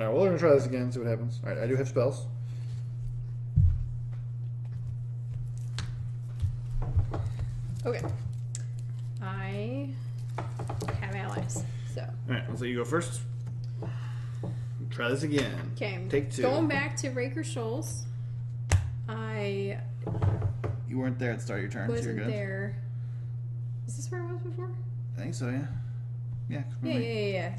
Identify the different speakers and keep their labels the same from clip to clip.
Speaker 1: Alright, well, we're going to try this again, see what happens. Alright, I do have spells.
Speaker 2: Okay. I have allies, so.
Speaker 1: Alright, let's let you go first. Try this again.
Speaker 2: Okay.
Speaker 1: Take 2.
Speaker 2: Going back to Raker Shoals.
Speaker 1: You weren't there at the start of your turn, so you're
Speaker 2: wasn't
Speaker 1: good.
Speaker 2: there. Is this where I was before?
Speaker 1: I think so, yeah. Yeah.
Speaker 2: Yeah.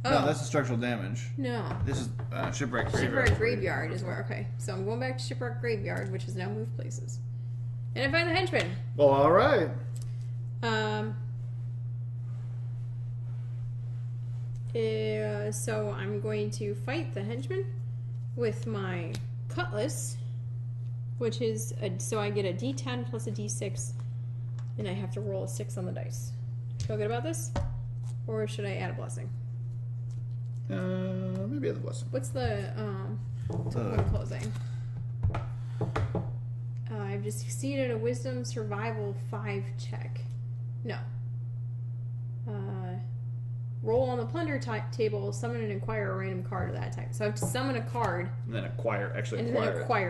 Speaker 2: Oh.
Speaker 1: No, that's the structural damage.
Speaker 2: No.
Speaker 1: This is Shipwreck Graveyard.
Speaker 2: Shipwreck Graveyard is where, okay. So I'm going back to Shipwreck Graveyard, which has now moved places. And I find the henchman.
Speaker 1: Well, alright.
Speaker 2: So I'm going to fight the henchman with my cutlass, which is, so I get a d10 plus a d6, and I have to roll a 6 on the dice. Feel good about this? Or should I add a blessing?
Speaker 1: Maybe add the blessing.
Speaker 2: What's the, one closing? I've just succeeded a wisdom survival 5 check. No. Roll on the plunder table, summon and acquire a random card of that type. So I have to summon a card.
Speaker 1: And then acquire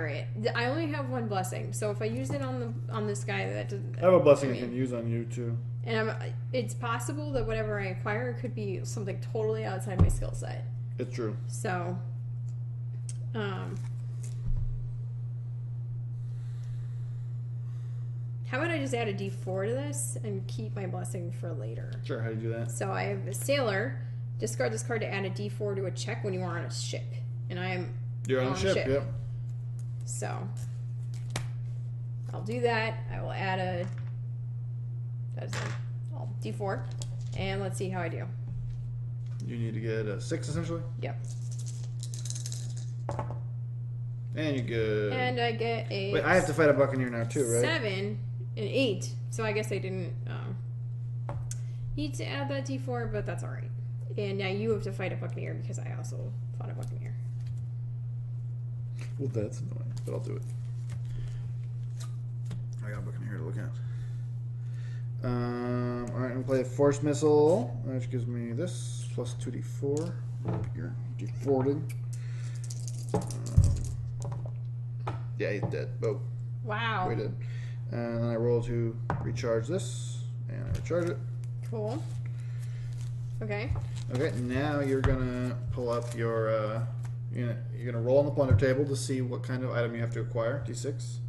Speaker 2: it. I only have 1 blessing, so if I use it on this guy, that doesn't.
Speaker 1: I have a blessing I can use on you too.
Speaker 2: And it's possible that whatever I acquire could be something totally outside my skill set.
Speaker 1: It's true.
Speaker 2: So, how about I just add a d4 to this and keep my blessing for later?
Speaker 1: Sure, how do you do that?
Speaker 2: So I have a sailor. Discard this card to add a d4 to a check when you are on a ship. And I am
Speaker 1: You're on a ship, yep.
Speaker 2: So, I'll do that. I will add a d4. And let's see how I do.
Speaker 1: You need to get a 6 essentially?
Speaker 2: Yep.
Speaker 1: And you're good.
Speaker 2: And I get a...
Speaker 1: Wait, I have to fight a buccaneer now too, right?
Speaker 2: 7 and 8. So I guess I didn't need to add that d4, but that's alright. And now you have to fight a buccaneer because I also fought a buccaneer.
Speaker 1: Well, that's annoying, but I'll do it. I got a buccaneer to look at. Alright, I'm going to play a force missile, which gives me this, plus 2d4. You're d4'd. Yeah, he's dead. Oh.
Speaker 2: Wow.
Speaker 1: We did. And then I roll to recharge this, and I recharge it.
Speaker 2: Cool. Okay.
Speaker 1: Okay, now you're gonna pull up your, you're gonna roll on the plunder table to see what kind of item you have to acquire. D6.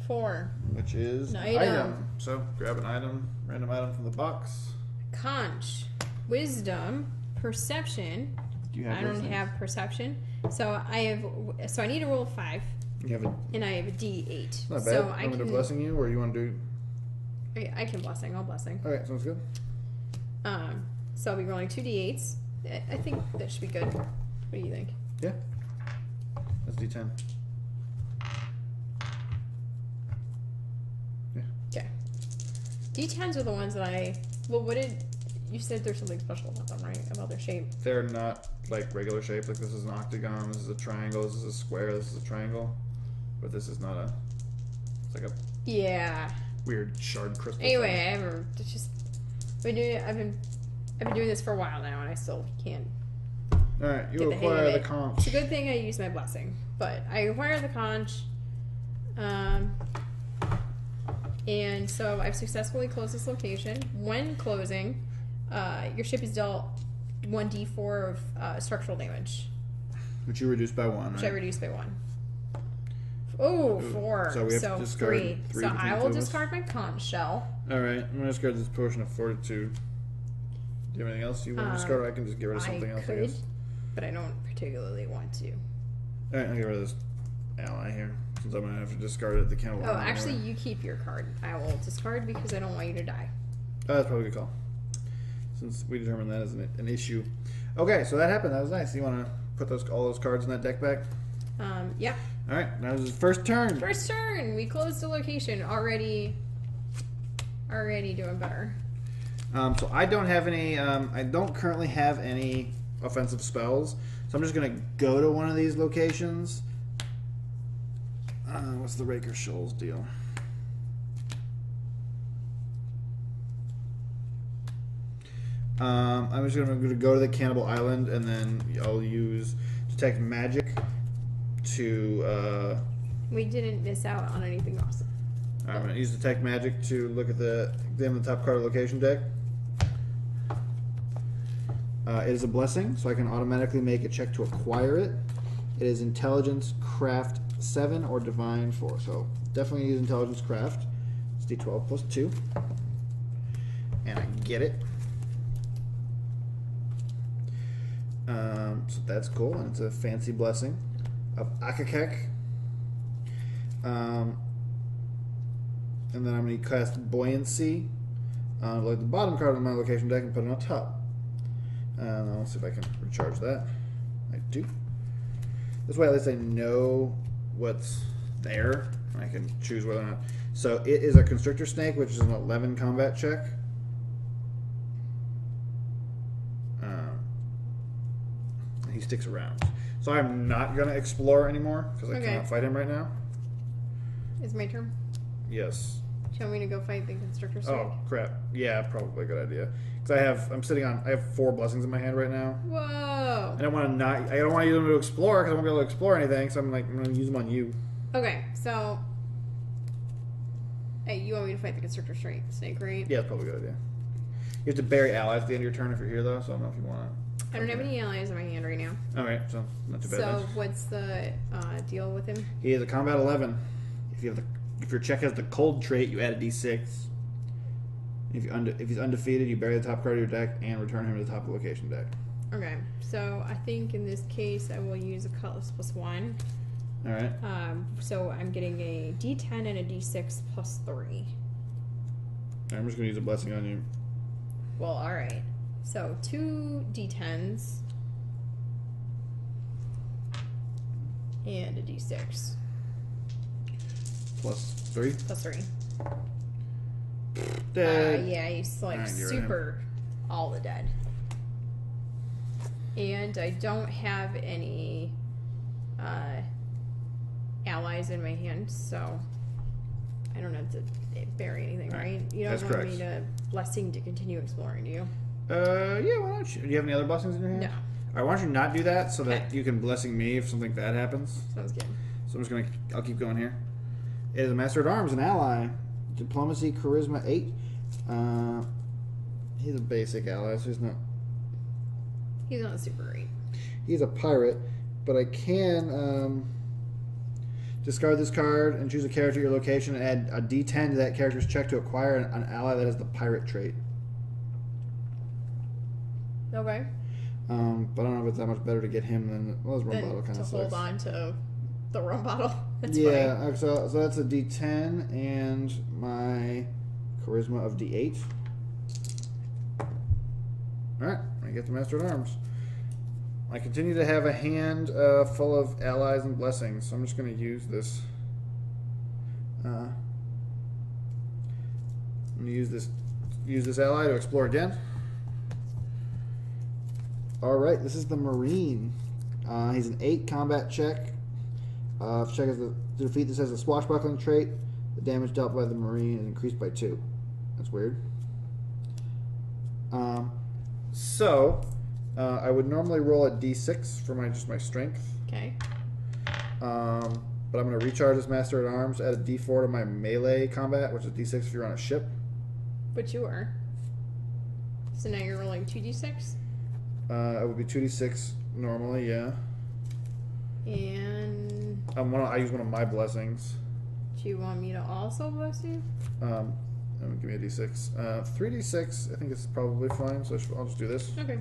Speaker 2: 4.
Speaker 1: Which is
Speaker 2: an item.
Speaker 1: So grab an item, random item from the box.
Speaker 2: Conch. Wisdom. Perception.
Speaker 1: Do you have
Speaker 2: I don't have perception. So I need to roll 5.
Speaker 1: You have a.
Speaker 2: And I have a d8.
Speaker 1: Not bad.
Speaker 2: So
Speaker 1: I'm going to blessing you, or you want to do?
Speaker 2: I can blessing. I'll blessing.
Speaker 1: Okay, sounds good.
Speaker 2: So I'll be rolling 2 d8s. I think that should be good. What do you think?
Speaker 1: Yeah. That's d10. Yeah.
Speaker 2: Okay. D10s are the ones that I. Well, what did you said? There's something special about them, right? About their shape.
Speaker 1: They're not like regular shape. Like this is an octagon. This is a triangle. This is a square. This is a triangle. But this is not a. It's like a weird shard crystal.
Speaker 2: Anyway, I've been doing this for a while now, and I still can't.
Speaker 1: All right, you acquire the conch.
Speaker 2: It's a good thing I used my blessing, but I acquire the conch. And so I've successfully closed this location. When closing, your ship is dealt 1d4 of structural damage.
Speaker 1: Which you reduce by 1,
Speaker 2: Which I reduced by 1. Oh, 4.
Speaker 1: So we have to discard
Speaker 2: 3.
Speaker 1: three
Speaker 2: So
Speaker 1: between
Speaker 2: I
Speaker 1: the
Speaker 2: will
Speaker 1: two of us.
Speaker 2: discard my conch shell.
Speaker 1: Alright, I'm going to discard this potion of fortitude. Do you have anything else you want to discard? Or I can just get rid of something else, I guess.
Speaker 2: But I don't particularly want to.
Speaker 1: Alright, I'll get rid of this ally here. Since I'm going to have to discard it at the count of 1.
Speaker 2: Oh, actually, you keep your card. I will discard because I don't want you to die.
Speaker 1: Oh, that's probably a good call. Since we determined that as an issue. Okay, so that happened. That was nice. You want to put all those cards in that deck back?
Speaker 2: Yeah.
Speaker 1: Alright, now is his first turn.
Speaker 2: First turn! We closed the location. Already doing better.
Speaker 1: So I don't have any, I don't currently have any offensive spells. So I'm just going to go to one of these locations. What's the Raker Shoals deal? I'm just going to go to the Cannibal Island, and then I'll use Detect Magic to...
Speaker 2: we didn't miss out on anything awesome.
Speaker 1: I'm going to use Detect Magic to look at examine the top card of the location deck. It is a blessing, so I can automatically make a check to acquire it. It is Intelligence Craft 7 or Divine 4, so definitely use Intelligence Craft. It's D12 plus 2. And I get it. So that's cool, and it's a fancy blessing of Akakek. And then I'm going to cast Buoyancy, like the bottom card of my location deck, and put it on top. And I'll see if I can recharge that. I do. This way, at least I know what's there. I can choose whether or not. So it is a Constrictor Snake, which is an 11 combat check. He sticks around. So I'm not going to explore anymore because I cannot fight him right now.
Speaker 2: It's my turn?
Speaker 1: Yes.
Speaker 2: Do you want me to go fight the Constrictor Snake?
Speaker 1: Oh, crap. Yeah, probably a good idea. Because I have 4 blessings in my hand right now.
Speaker 2: Whoa.
Speaker 1: I don't want to use them to explore because I won't be able to explore anything. So I'm going to use them on you.
Speaker 2: Okay, so hey, you want me to fight the Constrictor Snake, right?
Speaker 1: Yeah, that's probably a good idea. You have to bury allies at the end of your turn if you're here, though. So I don't know if you want to.
Speaker 2: I don't have any allies in my hand right now.
Speaker 1: All right, so not too bad.
Speaker 2: So what's the deal with him?
Speaker 1: He is a combat 11. If your check has the cold trait, you add a d6. If he's undefeated, you bury the top card of your deck and return him to the top of the location deck.
Speaker 2: Okay, so I think in this case I will use a Cutlass plus 1.
Speaker 1: All right.
Speaker 2: So I'm getting a D10 and a D6 plus 3.
Speaker 1: I'm just going to use a blessing on you.
Speaker 2: Well, all right. So 2 D10s and a D6
Speaker 1: plus 3.
Speaker 2: Plus 3.
Speaker 1: Dead.
Speaker 2: Yeah, he's like super all the dead. And I don't have any allies in my hand, so I don't have to bury anything, right? You don't want me to blessing to continue exploring, do you?
Speaker 1: Yeah, why don't you? Do you have any other blessings in your hand?
Speaker 2: No.
Speaker 1: All right, why don't you not do that so that you can blessing me if something bad happens?
Speaker 2: Sounds good.
Speaker 1: So I'll keep going here. It is a Master at Arms, an ally. Diplomacy, Charisma 8. He's a basic ally, so
Speaker 2: he's not super great.
Speaker 1: He's a pirate, but I can discard this card and choose a character at your location and add a D10 to that character's check to acquire an ally that has the pirate trait.
Speaker 2: Okay.
Speaker 1: But I don't know if it's that much better to get him than his rum bottle kind of sucks.
Speaker 2: Hold on to the rum bottle. That's
Speaker 1: fine. So that's a D10 and my charisma of D8. All right, I get the Master at Arms. I continue to have a hand full of allies and blessings, so I'm just going to use this. I'm going to use this ally to explore again. All right, this is the Marine. He's an 8 combat check. If check has to defeat this has a swashbuckling trait, the damage dealt by the Marine is increased by 2. That's weird. I would normally roll a d6 for my strength.
Speaker 2: Okay.
Speaker 1: But I'm going to recharge this Master at Arms, add a d4 to my melee combat, which is d6 if you're on a ship.
Speaker 2: But you are. So now you're rolling 2d6?
Speaker 1: It would be 2d6 normally, yeah.
Speaker 2: And
Speaker 1: I use one of my blessings.
Speaker 2: Do you want me to also bless you?
Speaker 1: Give me a d6. 3d6, I think it's probably fine, so I'll just do this.
Speaker 2: Okay.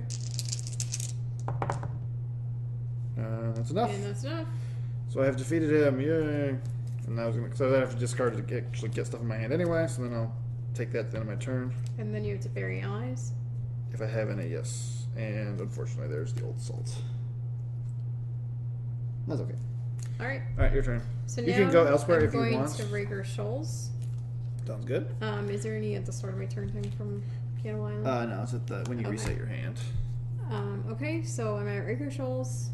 Speaker 1: That's enough.
Speaker 2: And that's enough.
Speaker 1: So I have defeated him, yay! And I have to discard to actually get stuff in my hand anyway, so then I'll take that at the end of my turn.
Speaker 2: And then you have to bury allies?
Speaker 1: If I have any, yes. And unfortunately, there's the old salt. That's okay.
Speaker 2: Alright.
Speaker 1: Alright, your turn.
Speaker 2: So
Speaker 1: you can go elsewhere if you want.
Speaker 2: I'm going to Raker Shoals.
Speaker 1: Sounds good.
Speaker 2: Is there any at the start of my turn thing from Cannibal Island?
Speaker 1: No, it's at when you reset your hand.
Speaker 2: Okay, so I'm at Raker Shoals.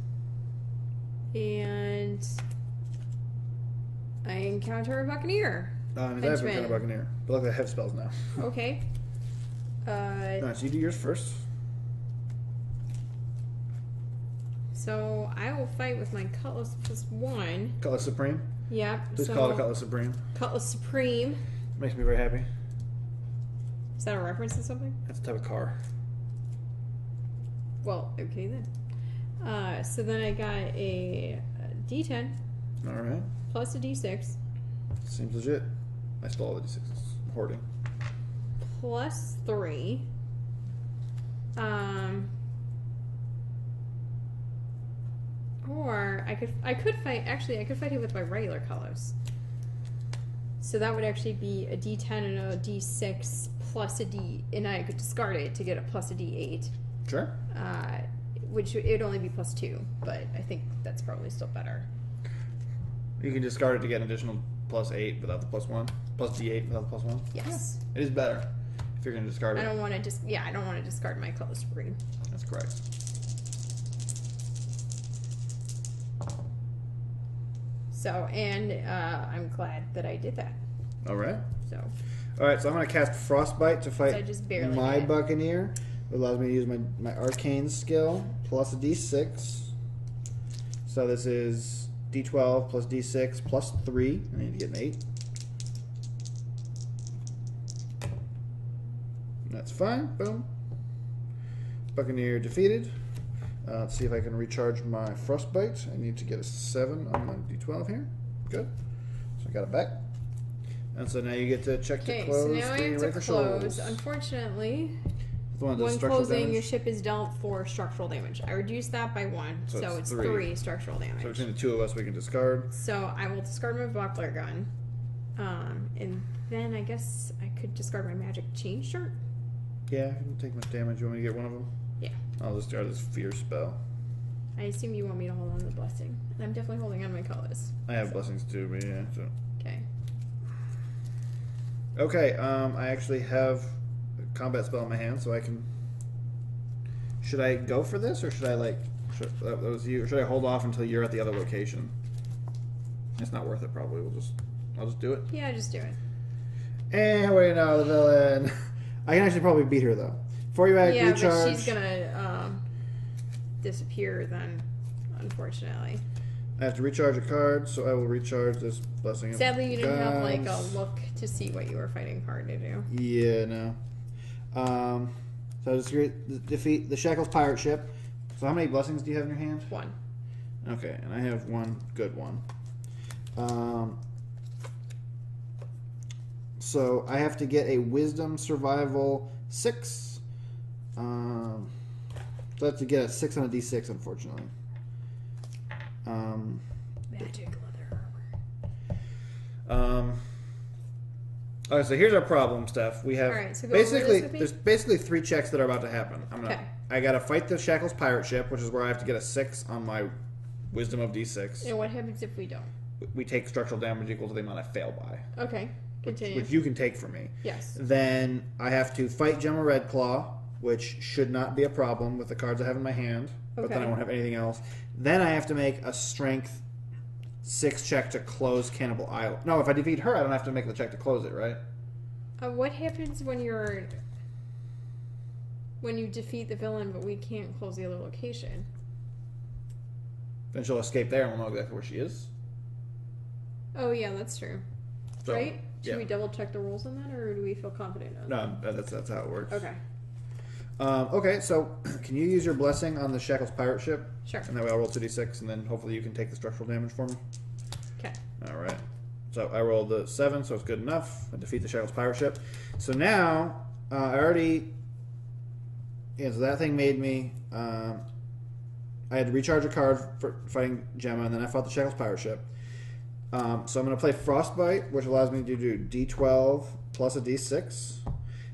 Speaker 2: And I encounter a Buccaneer.
Speaker 1: Exactly, kind of Buccaneer. But luckily I have spells now.
Speaker 2: Okay.
Speaker 1: Nice, you do yours first.
Speaker 2: So I will fight with my Cutlass +1.
Speaker 1: Cutlass Supreme.
Speaker 2: Yep.
Speaker 1: Please call it a Cutlass Supreme.
Speaker 2: Cutlass Supreme.
Speaker 1: Makes me very happy.
Speaker 2: Is that a reference to something?
Speaker 1: That's a type of car.
Speaker 2: Well, okay then. So then I got a D10.
Speaker 1: All right.
Speaker 2: Plus a D6.
Speaker 1: Seems legit. I stole all the D6s. I'm hoarding.
Speaker 2: Plus 3. Or I could fight. Actually, I could fight it with my regular colors. So that would actually be a D10 and a D6 plus a D, and I could discard it to get a plus a D8.
Speaker 1: Sure.
Speaker 2: Which it'd only be +2, but I think that's probably still better.
Speaker 1: You can discard it to get an additional +8 without the +1. Plus D8 without the +1.
Speaker 2: Yes.
Speaker 1: Yeah. It is better if you're going to discard it.
Speaker 2: I don't want to I don't want to discard my Cutlass Supreme.
Speaker 1: That's correct.
Speaker 2: So, and I'm glad that I did that.
Speaker 1: All right.
Speaker 2: So.
Speaker 1: All right, so I'm going to cast Frostbite to fight
Speaker 2: I just barely
Speaker 1: my
Speaker 2: did.
Speaker 1: Buccaneer. It allows me to use my Arcane skill plus a D6. So this is D12 plus D6 plus 3. I need to get an 8. That's fine. Boom. Buccaneer defeated. Let's see if I can recharge my Frostbite. I need to get a 7 on my D12 here. Good. So I got it back. And so now you get to check to close.
Speaker 2: Okay, so now I have to
Speaker 1: Ricochet
Speaker 2: close.
Speaker 1: rolls.
Speaker 2: Unfortunately,
Speaker 1: The one that does
Speaker 2: when
Speaker 1: structural
Speaker 2: closing,
Speaker 1: damage.
Speaker 2: your ship is dealt 4 structural damage. I reduced that by 1, so it's 3 structural damage.
Speaker 1: So between the two of us, we can discard.
Speaker 2: So I will discard my Buckler gun. And then I guess I could discard my magic change chart.
Speaker 1: Yeah, I can take much damage. You want me to get one of them?
Speaker 2: Yeah.
Speaker 1: I'll just discard this fear spell.
Speaker 2: I assume you want me to hold on to the blessing. And I'm definitely holding on to my Cutlass.
Speaker 1: I have blessings too, but yeah. So.
Speaker 2: Okay.
Speaker 1: Okay, I actually have a combat spell in my hand, so I can... Should I go for this, or should I, like... that was you. Or should I hold off until you're at the other location? It's not worth it, probably. I'll just do it.
Speaker 2: Yeah, just do it.
Speaker 1: And wait, no, the villain. I can actually probably beat her, though. Before you recharge...
Speaker 2: Yeah, but she's gonna disappear then, unfortunately.
Speaker 1: I have to recharge a card, so I will recharge this blessing.
Speaker 2: Sadly, you didn't have like a
Speaker 1: Gods.
Speaker 2: look to see what you were fighting card to do.
Speaker 1: Yeah, no. So I just defeat the Shackles pirate ship. So how many blessings do you have in your hand?
Speaker 2: 1.
Speaker 1: Okay, and I have one good one. So I have to get a Wisdom Survival 6. So I have to get a 6 on a D6, unfortunately.
Speaker 2: Magic leather armor.
Speaker 1: Okay, so here's our problem, Steph. We have
Speaker 2: Alright, so go over this with me.
Speaker 1: there's basically 3 checks that are about to happen.
Speaker 2: Okay.
Speaker 1: I gotta fight the Shackles pirate ship, which is where I have to get a 6 on my Wisdom of D6.
Speaker 2: And what happens if we don't?
Speaker 1: We take structural damage equal to the amount I fail by.
Speaker 2: Okay, continue.
Speaker 1: Which you can take from me.
Speaker 2: Yes.
Speaker 1: Then I have to fight Gemma Redclaw, which should not be a problem with the cards I have in my hand. But then
Speaker 2: Okay.
Speaker 1: I won't have anything else. Then I have to make a Strength 6 check to close Cannibal Isle. No, if I defeat her, I don't have to make the check to close it, right?
Speaker 2: What happens when you defeat the villain, but we can't close the other location?
Speaker 1: Then she'll escape there and we'll know exactly where she is.
Speaker 2: Oh yeah, that's true.
Speaker 1: So,
Speaker 2: Right? Should
Speaker 1: yeah.
Speaker 2: we double check the rules on that, or do we feel confident on that?
Speaker 1: No, that's how it works.
Speaker 2: Okay,
Speaker 1: Okay, so can you use your blessing on the Shackles pirate ship?
Speaker 2: sure.
Speaker 1: And that way I'll roll 2d6, and then hopefully you can take the structural damage for me.
Speaker 2: Okay.
Speaker 1: All right. So I rolled the 7, so it's good enough. I defeat the Shackles pirate ship. So now I already. Yeah, so that thing made me. I had to recharge a card for fighting Gemma, and then I fought the Shackles pirate ship. So I'm going to play Frostbite, which allows me to do D12 plus a D6.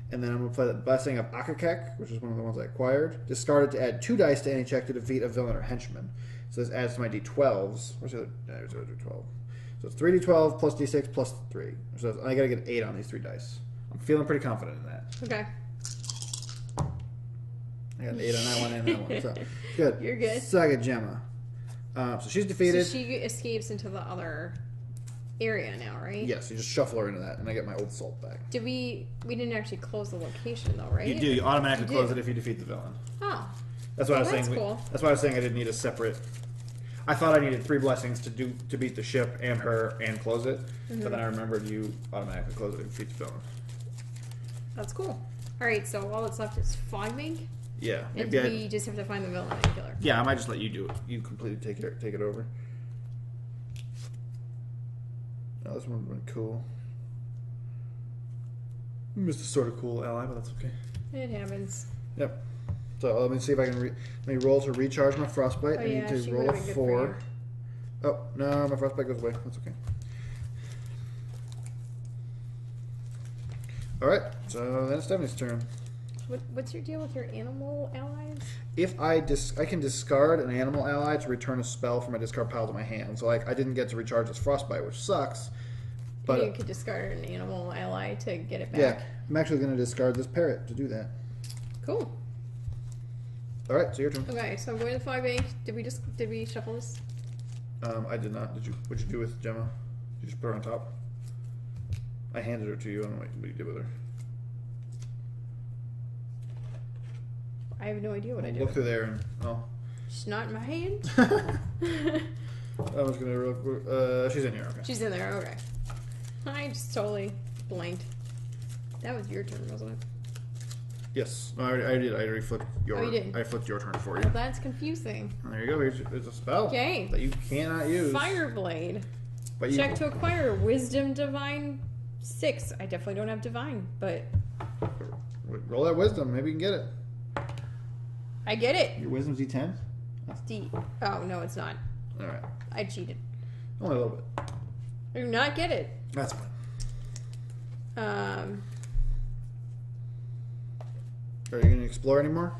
Speaker 1: And then I'm going to play the Blessing of Akakek, which is one of the ones I acquired. Discard it to add 2 dice to any check to defeat a villain or henchman. So this adds to my D12s. Where's the other? There's the other D12. So it's 3d12 plus d6 plus 3. So I gotta get 8 on these 3 dice. I'm feeling pretty confident in that.
Speaker 2: Okay.
Speaker 1: I got an 8 on that one and that one. So good.
Speaker 2: You're good.
Speaker 1: Saga Gemma. So she's defeated.
Speaker 2: So she escapes into the other area now, right?
Speaker 1: Yes, you just shuffle her into that, and I get my old salt back.
Speaker 2: Did we didn't actually close the location though, right?
Speaker 1: You do. You automatically
Speaker 2: You
Speaker 1: close
Speaker 2: do.
Speaker 1: it if you defeat the villain.
Speaker 2: Oh.
Speaker 1: That's why I was
Speaker 2: that's
Speaker 1: saying.
Speaker 2: cool.
Speaker 1: That's why I was saying I didn't need a separate. I thought I needed 3 blessings to beat the ship and her and close it, but then I remembered you automatically close it and defeat the villain.
Speaker 2: That's cool. All right, so all that's left is flagging.
Speaker 1: Yeah,
Speaker 2: And
Speaker 1: maybe
Speaker 2: we just have to find the villain and kill her.
Speaker 1: Yeah, I might just let you do it. You completely take it over. Oh, this one went cool. Missed a sort of cool ally, but that's okay.
Speaker 2: It happens.
Speaker 1: Yep. So let me see if I can. Let me roll to recharge my frostbite.
Speaker 2: Oh,
Speaker 1: I
Speaker 2: yeah,
Speaker 1: need
Speaker 2: she
Speaker 1: to roll a
Speaker 2: would've been good
Speaker 1: 4. Oh no, my frostbite goes away. That's okay. All right. So then it's Stephanie's turn.
Speaker 2: What's your deal with your animal allies?
Speaker 1: If I can discard an animal ally to return a spell from my discard pile to my hand. So like I didn't get to recharge this frostbite, which sucks. But
Speaker 2: you could discard an animal ally to get it back.
Speaker 1: Yeah, I'm actually going to discard this parrot to do that.
Speaker 2: Cool.
Speaker 1: All right, so your turn.
Speaker 2: Okay, so I'm going to 5 bank. Did we shuffle this?
Speaker 1: I did not. Did you? What'd you do with Gemma? Did you just put her on top? I handed her to you. I don't know what you did with her.
Speaker 2: I have no idea what I did.
Speaker 1: Look through there and
Speaker 2: She's not in my hand.
Speaker 1: I was gonna real quick. She's in here. Okay.
Speaker 2: She's in there. Okay. I just totally blanked. That was your turn, wasn't it?
Speaker 1: Yes. No, I did. I already flipped your.
Speaker 2: Oh, you did?
Speaker 1: I flipped your turn for you.
Speaker 2: Well, that's confusing.
Speaker 1: There you go. Here's a spell.
Speaker 2: Okay.
Speaker 1: That you cannot use.
Speaker 2: Fireblade.
Speaker 1: But you
Speaker 2: Check to acquire Wisdom Divine 6. I definitely don't have Divine, but
Speaker 1: roll that wisdom. Maybe you can get it.
Speaker 2: I get it.
Speaker 1: Your wisdom's D10.
Speaker 2: D. Oh no, it's not.
Speaker 1: All right.
Speaker 2: I cheated.
Speaker 1: Only a little bit.
Speaker 2: I do not get it.
Speaker 1: That's fine. Are you going to explore anymore?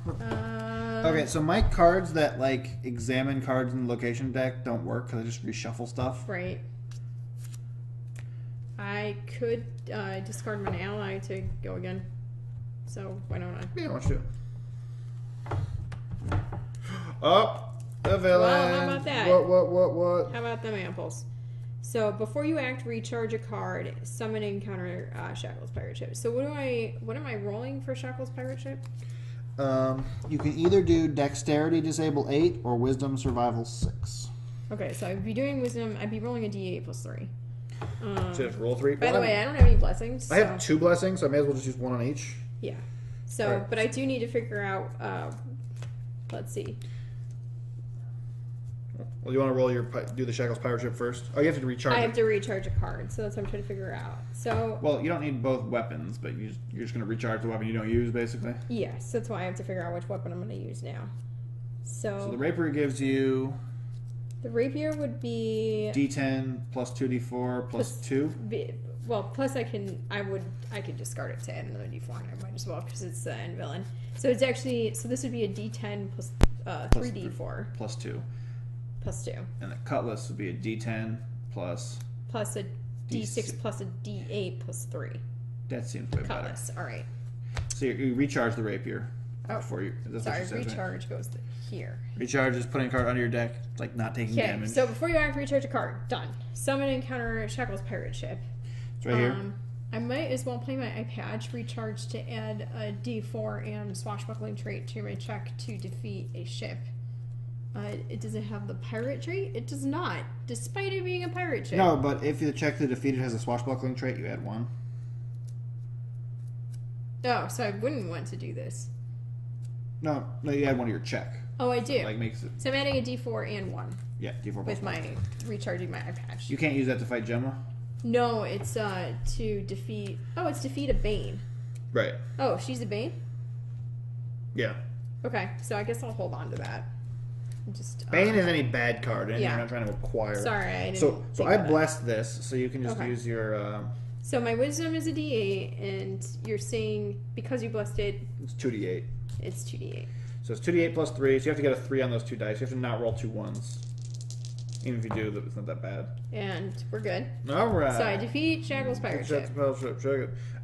Speaker 1: Okay, so my cards that like examine cards in the location deck don't work because I just reshuffle stuff.
Speaker 2: Right. I could discard my ally to go again. So why don't I?
Speaker 1: Yeah, why don't you do it? Oh, the villain.
Speaker 2: Well, how about that?
Speaker 1: What?
Speaker 2: How about them apples? So before you act, recharge a card. Summon and encounter Shackles Pirate Ship. So what am I rolling for Shackles Pirate Ship?
Speaker 1: You can either do Dexterity Disable 8 or Wisdom Survival 6.
Speaker 2: Okay, so I'd be doing Wisdom. I'd be rolling a D8 plus 3.
Speaker 1: So just roll 3.
Speaker 2: By the way, I don't have any blessings. So.
Speaker 1: I have 2 blessings, so I may as well just use 1 on each.
Speaker 2: Yeah. So,
Speaker 1: Right.
Speaker 2: but I do need to figure out. Let's see.
Speaker 1: Well, you want to roll do the Shackles Pirate Ship first? Oh, you have to recharge.
Speaker 2: I have to recharge a card, so that's what I'm trying to figure out. So.
Speaker 1: Well, you don't need both weapons, but you're just going to recharge the weapon you don't use, basically.
Speaker 2: Yes, that's why I have to figure out which weapon I'm going to use now. So
Speaker 1: the rapier gives you.
Speaker 2: The rapier would be
Speaker 1: D10 plus 2d4 plus 2.
Speaker 2: Plus I could discard it to add another D4, and I might as well because it's the end villain. So it's actually this would be a D10 plus 3d4
Speaker 1: plus 2.
Speaker 2: Plus 2.
Speaker 1: And the cutlass would be a D10 plus
Speaker 2: a D6 plus a D8 plus 3.
Speaker 1: That seems way
Speaker 2: Cutlass. All right.
Speaker 1: So you recharge the rapier.
Speaker 2: Oh,
Speaker 1: before you.
Speaker 2: Sorry, recharge goes to here.
Speaker 1: Recharge is putting a card under your deck, like not taking damage.
Speaker 2: So before you act, recharge a card. Done. Summon and encounter Shackles Pirate Ship.
Speaker 1: It's right here.
Speaker 2: I might as well play my eye patch, recharge to add a D4 and swashbuckling trait to my check to defeat a ship. It doesn't have the pirate trait? It does not, despite it being a pirate ship.
Speaker 1: No, but if the check to defeat it has a swashbuckling trait, you add 1.
Speaker 2: Oh, so I wouldn't want to do this.
Speaker 1: No, you add 1 to your check.
Speaker 2: Oh, I do.
Speaker 1: So, makes it.
Speaker 2: So I'm adding a D4 and 1.
Speaker 1: Yeah, D4
Speaker 2: with my recharging my eye patch.
Speaker 1: You can't use that to fight Gemma?
Speaker 2: No, it's to defeat. Oh, it's defeat a Bane.
Speaker 1: Right.
Speaker 2: Oh, she's a Bane?
Speaker 1: Yeah.
Speaker 2: Okay, so I guess I'll hold on to that. Just
Speaker 1: Bane is any bad card, and
Speaker 2: yeah.
Speaker 1: you're not trying to acquire.
Speaker 2: Sorry, I didn't.
Speaker 1: So I blessed this, so you can just use your.
Speaker 2: So my wisdom is a D8, and you're saying because you blessed it.
Speaker 1: It's 2d8.
Speaker 2: It's 2d8.
Speaker 1: So it's 2d8 plus 3, so you have to get a 3 on those 2 dice. You have to not roll 2 1s. Even if you do, it's not that bad.
Speaker 2: And we're good.
Speaker 1: All right.
Speaker 2: So I defeat Shackles Pirate Ship.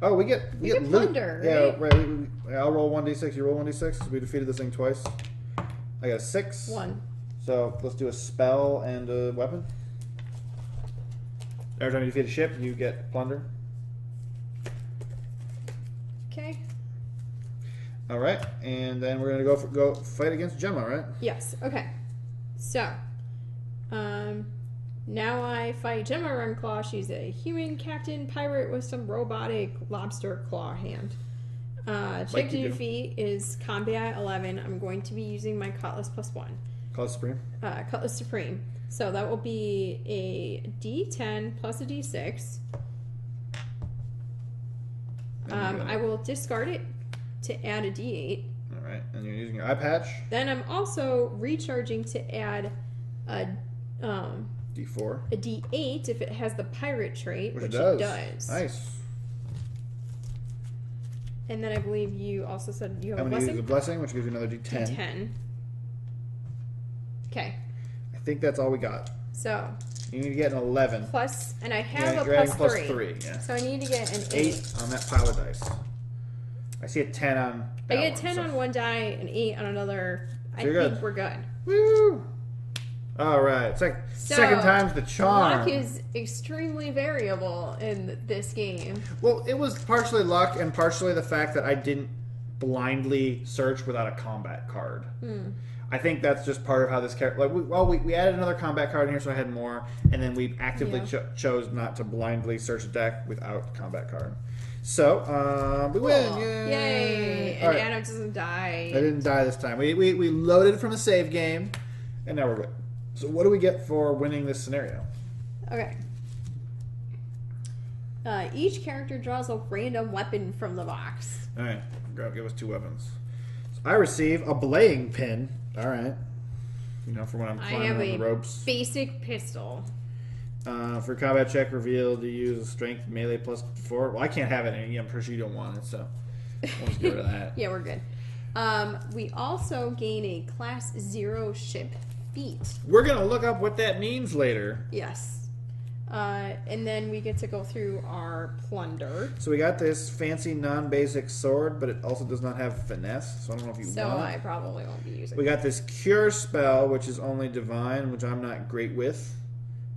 Speaker 1: Oh, we get
Speaker 2: Plunder,
Speaker 1: loot. Yeah, right. I'll roll 1d6. You roll 1d6. We defeated this thing twice. I got a 6.
Speaker 2: 1.
Speaker 1: So let's do a spell and a weapon. Every time you defeat a ship, you get plunder.
Speaker 2: Okay.
Speaker 1: All right, and then we're gonna go fight against Gemma, right?
Speaker 2: Yes. Okay. So, now I fight Gemma Runclaw. She's a human captain pirate with some robotic lobster claw hand. Check to defeat is combat 11. I'm going to be using my Cutlass +1.
Speaker 1: Cutlass Supreme.
Speaker 2: Cutlass Supreme. So that will be a D10 plus a D6. I will discard it to add a D8.
Speaker 1: All right, and you're using your eye patch.
Speaker 2: Then I'm also recharging to add a
Speaker 1: D4.
Speaker 2: A D8 if it has the pirate trait, which it does.
Speaker 1: Nice.
Speaker 2: And then I believe you also said you have
Speaker 1: I'm
Speaker 2: a
Speaker 1: going to
Speaker 2: blessing.
Speaker 1: use a blessing, which gives you another D10.
Speaker 2: D10. Okay.
Speaker 1: I think that's all we got.
Speaker 2: So
Speaker 1: you need to get an 11.
Speaker 2: Plus, and I have
Speaker 1: you're
Speaker 2: a
Speaker 1: adding
Speaker 2: plus
Speaker 1: plus
Speaker 2: 3.
Speaker 1: Yeah.
Speaker 2: So I need to get an 8
Speaker 1: on that pile of dice. I see a 10 on that
Speaker 2: I get
Speaker 1: one,
Speaker 2: 10
Speaker 1: so.
Speaker 2: on one die, an 8 on another.
Speaker 1: So
Speaker 2: I
Speaker 1: you're
Speaker 2: think
Speaker 1: good.
Speaker 2: we're good.
Speaker 1: Woo! All right. It's like second time's the charm.
Speaker 2: Luck is extremely variable in this game.
Speaker 1: Well, it was partially luck and partially the fact that I didn't blindly search without a combat card. I think that's just part of how this character. Like, we added another combat card in here, so I had more, and then we actively chose not to blindly search a deck without a combat card. So we win!
Speaker 2: Yay! And
Speaker 1: All right.
Speaker 2: Adam doesn't die.
Speaker 1: I didn't die this time. We loaded from a save game, and now we're good. So what do we get for winning this scenario?
Speaker 2: Okay. Each character draws a random weapon from the box.
Speaker 1: All right, give us 2 weapons. So I receive a belaying pin. All right, for when I'm climbing on the ropes.
Speaker 2: Basic pistol.
Speaker 1: For combat check revealed, you use strength melee +4. Well, I can't have it. I'm pretty sure you don't want it, so we'll just get rid of that.
Speaker 2: Yeah, we're good. We also gain a class 0 ship feat.
Speaker 1: We're gonna look up what that means later.
Speaker 2: Yes. And then we get to go through our plunder.
Speaker 1: So we got this fancy non-basic sword, but it also does not have finesse, so I don't know if you want it.
Speaker 2: So I probably won't be using it.
Speaker 1: We got this cure spell, which is only divine, which I'm not great with.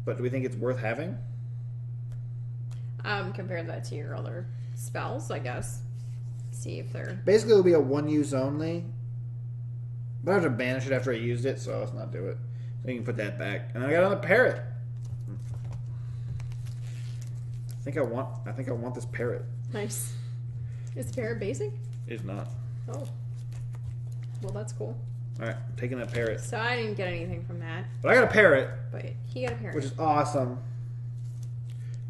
Speaker 1: But do we think it's worth having?
Speaker 2: Compare that to your other spells, I guess. See if they're...
Speaker 1: Basically, it'll be a 1-use only. But I have to banish it after I used it, so let's not do it. So you can put that back. And I got another parrot. I think I want this parrot.
Speaker 2: Nice. Is the parrot basic?
Speaker 1: It's not.
Speaker 2: Oh. Well, that's cool.
Speaker 1: Alright, I'm taking that parrot.
Speaker 2: So I didn't get anything from that.
Speaker 1: But I got a parrot.
Speaker 2: But he got a parrot.
Speaker 1: Which is awesome.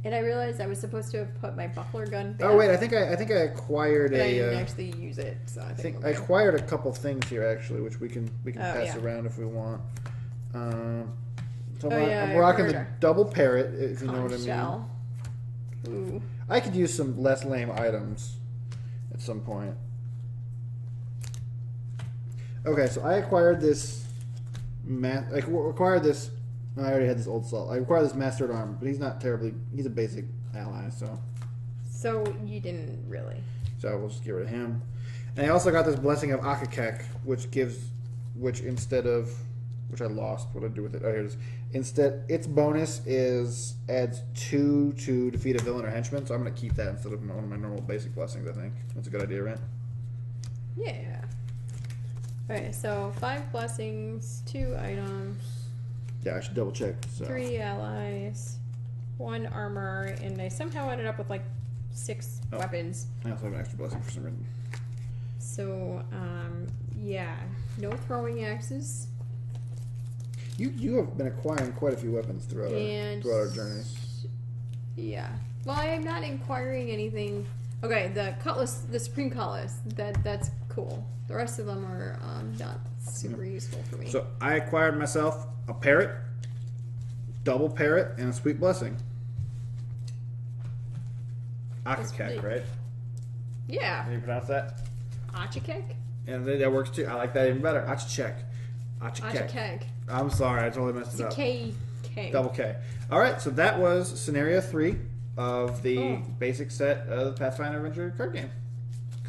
Speaker 2: And I realized I was supposed to have put my buckler gun back.
Speaker 1: Oh wait, I think I acquired
Speaker 2: but
Speaker 1: a.
Speaker 2: I didn't actually use it, so I think
Speaker 1: I acquired a couple things here actually, which we can pass
Speaker 2: yeah.
Speaker 1: around if we want. So
Speaker 2: yeah,
Speaker 1: I'm rocking
Speaker 2: I
Speaker 1: the
Speaker 2: heard
Speaker 1: double parrot, if you know what I mean.
Speaker 2: Shell. Ooh.
Speaker 1: I could use some less lame items at some point. Okay, so I acquired this. I acquired this. I already had this old salt. I acquired this mastered armor, but he's not terribly. He's a basic ally, so.
Speaker 2: So you didn't really.
Speaker 1: So we'll just get rid of him. And I also got this blessing of Akakek, which I lost. What did I do with it? Oh, here it is. Instead, its bonus adds 2 to defeat a villain or henchman. So I'm going to keep that instead of one of my normal basic blessings. I think that's a good idea, right?
Speaker 2: Yeah. Okay, so 5 blessings, 2 items.
Speaker 1: Yeah, I should double check. So.
Speaker 2: 3 allies, 1 armor, and I somehow ended up with like 6 weapons.
Speaker 1: I also have an extra blessing for some reason.
Speaker 2: So, yeah, no throwing axes.
Speaker 1: You have been acquiring quite a few weapons throughout our journeys.
Speaker 2: Yeah. Well, I am not acquiring anything. Okay, the cutlass, the supreme cutlass, that's cool. The rest of them are not super useful for me.
Speaker 1: So I acquired myself a parrot, double parrot, and a sweet blessing. Akakek, right?
Speaker 2: Yeah.
Speaker 1: Can you pronounce that?
Speaker 2: Achikek?
Speaker 1: And that works too. I like that even better. Achikek.
Speaker 2: Achikek.
Speaker 1: I'm sorry, I totally messed it up.
Speaker 2: K.
Speaker 1: Double K. All right, so that was scenario 3 of the basic set of the Pathfinder Adventure card game.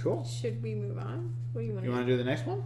Speaker 1: Cool.
Speaker 2: Should we move on? What do you want to do?
Speaker 1: You want to do the next one?